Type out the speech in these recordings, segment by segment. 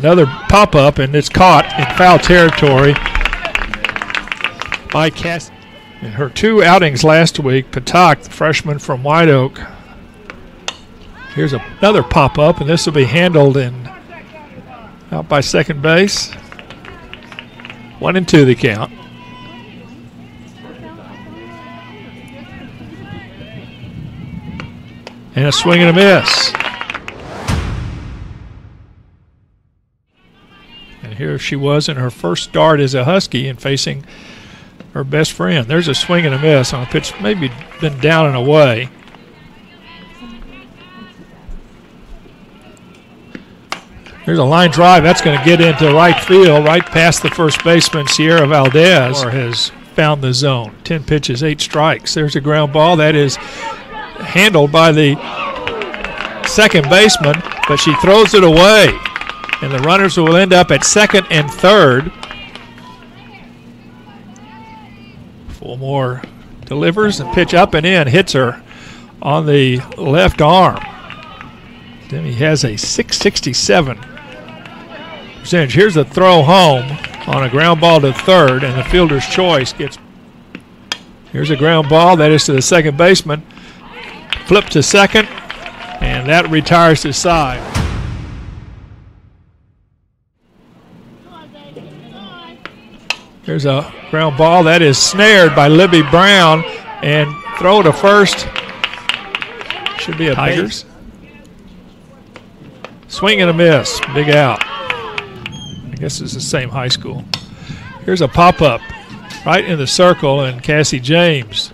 Another pop-up, and it's caught in foul territory by Cassie. In her 2 outings last week, Patak, the freshman from White Oak. Here's another pop-up, and this will be handled out by second base. 1-2 the count. And a swing and a miss. And here she was in her first start as a Husky and facing her best friend. There's a swing and a miss on a pitch, maybe been down and away. There's a line drive. That's going to get into right field, right past the first baseman, Sierra Valdez. Has found the zone. 10 pitches, 8 strikes. There's a ground ball. That is handled by the second baseman, but she throws it away. And the runners will end up at second and third. Fulmore delivers and pitch up and in, hits her on the left arm. Demi has a .667 percentage. Here's a throw home on a ground ball to third, and the fielder's choice gets. Here's a ground ball that is to the second baseman. Flip to second, and that retires to side. Here's a ground ball that is snared by Libby Brown, and throw to first. Should be a Tigers. Swing and a miss, big out. I guess it's the same high school. Here's a pop-up right in the circle, and Cassie James.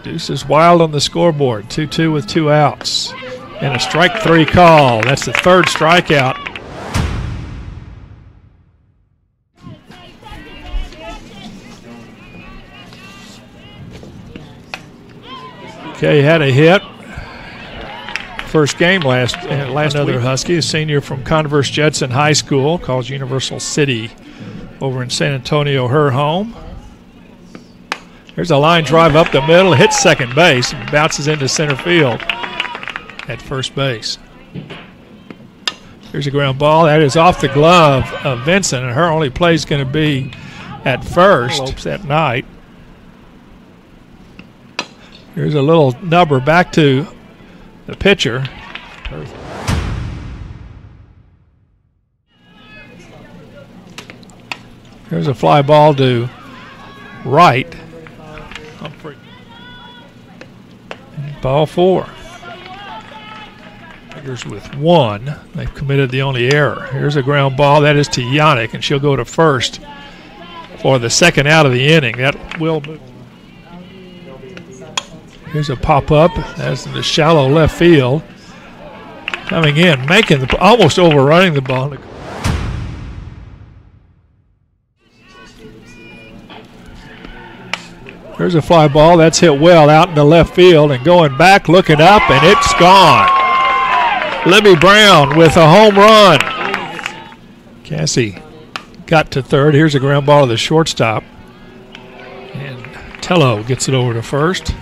Deuce is wild on the scoreboard, 2-2 with 2 outs. And a strike 3 call. That's the third strikeout. Okay, had a hit. First game last another week. Husky, a senior from Converse Judson High School, calls Universal City over in San Antonio her home. There's a line drive up the middle, hits second base, and bounces into center field at first base. Here's a ground ball. That is off the glove of Vincent, and her only play is going to be at first that night. Here's a little nubber back to the pitcher. Here's a fly ball to right. Ball 4. Tigers with 1. They've committed the only error. Here's a ground ball. That is to Yannick, and she'll go to first for the second out of the inning. That will move. Here's a pop-up. That's in the shallow left field. Coming in, making almost overrunning the ball. There's a fly ball. That's hit well out in the left field, and going back, looking up, and it's gone. Libby Brown with a home run. Cassie got to third. Here's a ground ball to the shortstop. And Tello gets it over to first.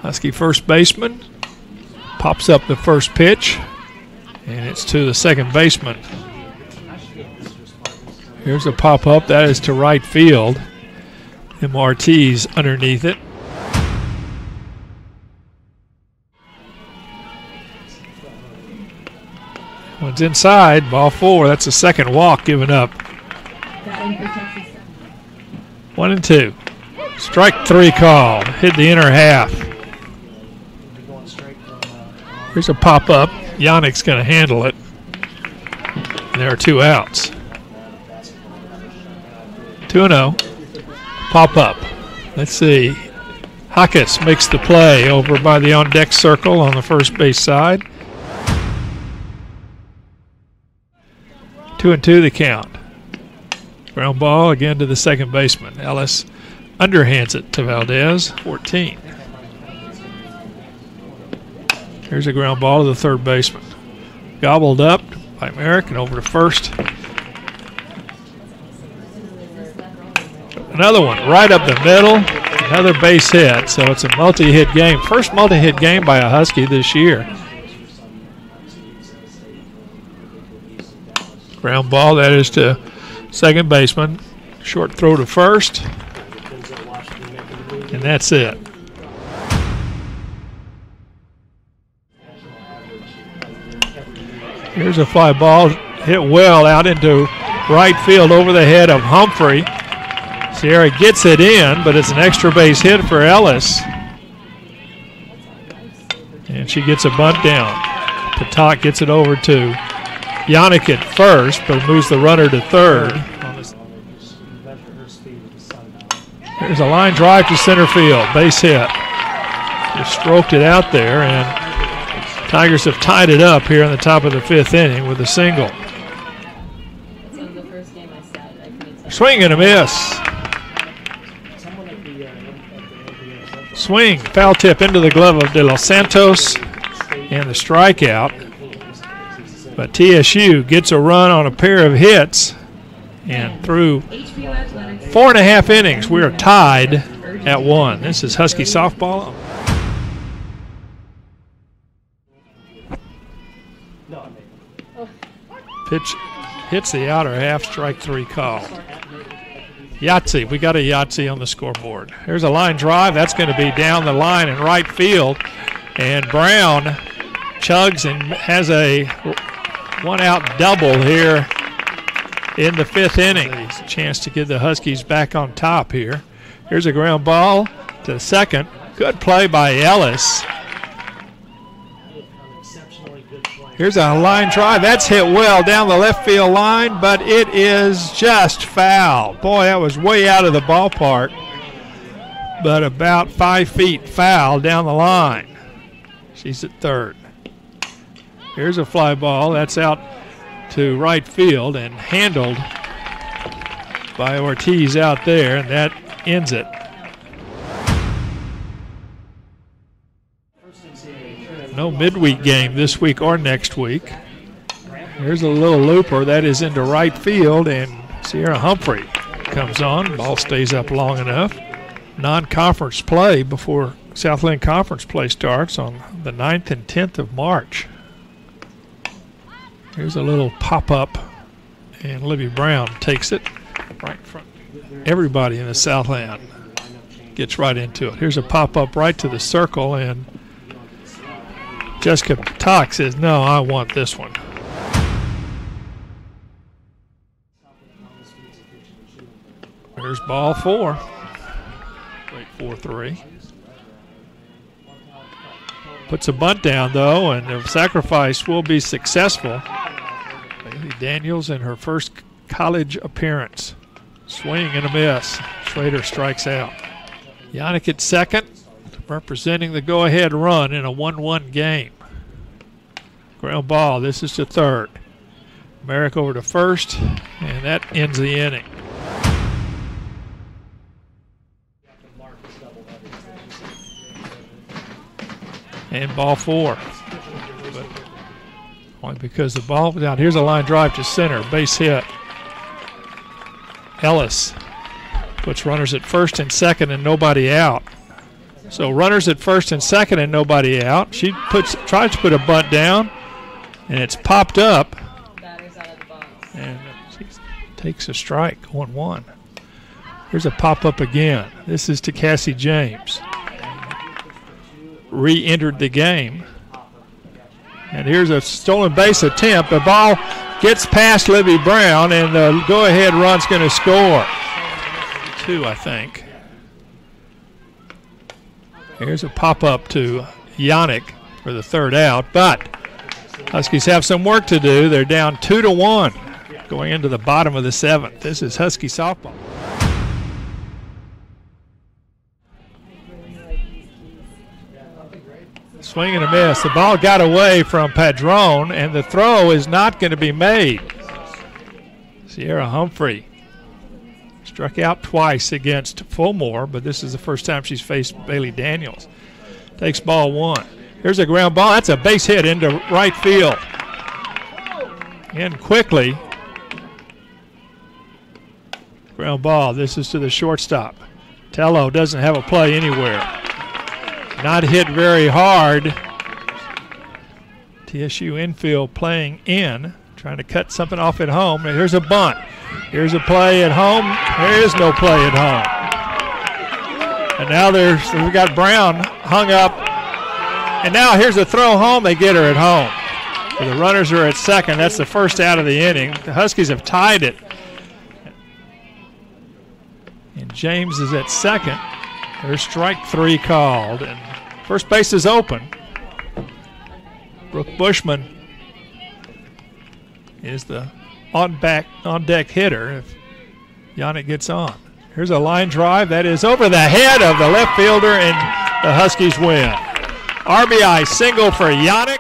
Husky first baseman pops up the first pitch, and it's to the second baseman. Here's a pop-up. That is to right field. MRT's underneath it. One's inside, ball 4. That's the second walk given up. 1-2. Strike 3 call. Hit the inner half. Here's a pop-up. Yannick's going to handle it. And there are 2 outs. 2-0. Pop-up. Let's see. Huskies makes the play over by the on-deck circle on the first base side. 2-2 the count. Ground ball again to the second baseman. Ellis underhands it to Valdez. 14. Here's a ground ball to the third baseman. Gobbled up by Merrick and over to first. Another one right up the middle. Another base hit. So it's a multi-hit game. First multi-hit game by a Husky this year. Ground ball, that is to second baseman. Short throw to first. And that's it. Here's a fly ball hit well out into right field over the head of Humphrey. Sierra gets it in, but it's an extra base hit for Ellis. And she gets a bunt down. Patak gets it over to Yannick at first, but moves the runner to third. There's a line drive to center field, base hit. Just stroked it out there, and Tigers have tied it up here in the top of the 5th inning with a single. Swing and a miss. Swing, foul tip into the glove of De Los Santos, and the strikeout. But TSU gets a run on a pair of hits, and through 4.5 innings, we are tied at 1. This is Husky softball. Pitch hits the outer half, strike 3 call. Yahtzee, we got a Yahtzee on the scoreboard. Here's a line drive. That's going to be down the line in right field. And Brown chugs and has a one-out double here in the 5th inning. It's a chance to get the Huskies back on top here. Here's a ground ball to second. Good play by Ellis. Here's a line drive. That's hit well down the left field line, but it is just foul. Boy, that was way out of the ballpark, but about 5 feet foul down the line. She's at third. Here's a fly ball. That's out to right field and handled by Ortiz out there, and that ends it. No midweek game this week or next week. Here's a little looper that is into right field, and Sierra Humphrey comes on. Ball stays up long enough. Non-conference play before Southland Conference play starts on the 9th and 10th of March. Here's a little pop-up, and Libby Brown takes it right in front. Everybody in the Southland gets right into it. Here's a pop-up right to the circle, and Jessica Patak says, no, I want this one. There's ball 4. Wait, 4-3. Puts a bunt down, though, and the sacrifice will be successful. Bailey Daniels in her first college appearance. Swing and a miss. Schrader strikes out. Yannick at second, representing the go-ahead run in a 1-1 game. Ground ball. This is to third. Merrick over to first, and that ends the inning. And ball 4. But only because the ball was out. Here's a line drive to center. Base hit. Ellis puts runners at first and second and nobody out. So runners at first and second and nobody out. She tries to put a bunt down, and it's popped up. And she takes a strike, 1-1. Here's a pop-up again. This is to Cassie James. Re-entered the game. And here's a stolen base attempt. The ball gets past Libby Brown, and the go-ahead run's going to score. 2, I think. Here's a pop-up to Yannick for the third out, but Huskies have some work to do. They're down 2-1 going into the bottom of the 7th. This is Husky softball. Swing and a miss. The ball got away from Padron, and the throw is not going to be made. Sierra Humphrey struck out twice against Fulmore, but this is the first time she's faced Bailey Daniels. Takes ball 1. Here's a ground ball. That's a base hit into right field. In quickly. Ground ball. This is to the shortstop. Tello doesn't have a play anywhere. Not hit very hard. TSU infield playing in. trying to cut something off at home. And here's a bunt. Here's a play at home. There is no play at home. And now we've got Brown hung up. And now here's a throw home. They get her at home. So the runners are at second. That's the first out of the inning. The Huskies have tied it. And James is at second. There's strike 3 called. And first base is open. Brooke Bushman is the on-deck hitter if Yannick gets on. Here's a line drive. That is over the head of the left fielder, and the Huskies win. RBI single for Yannick.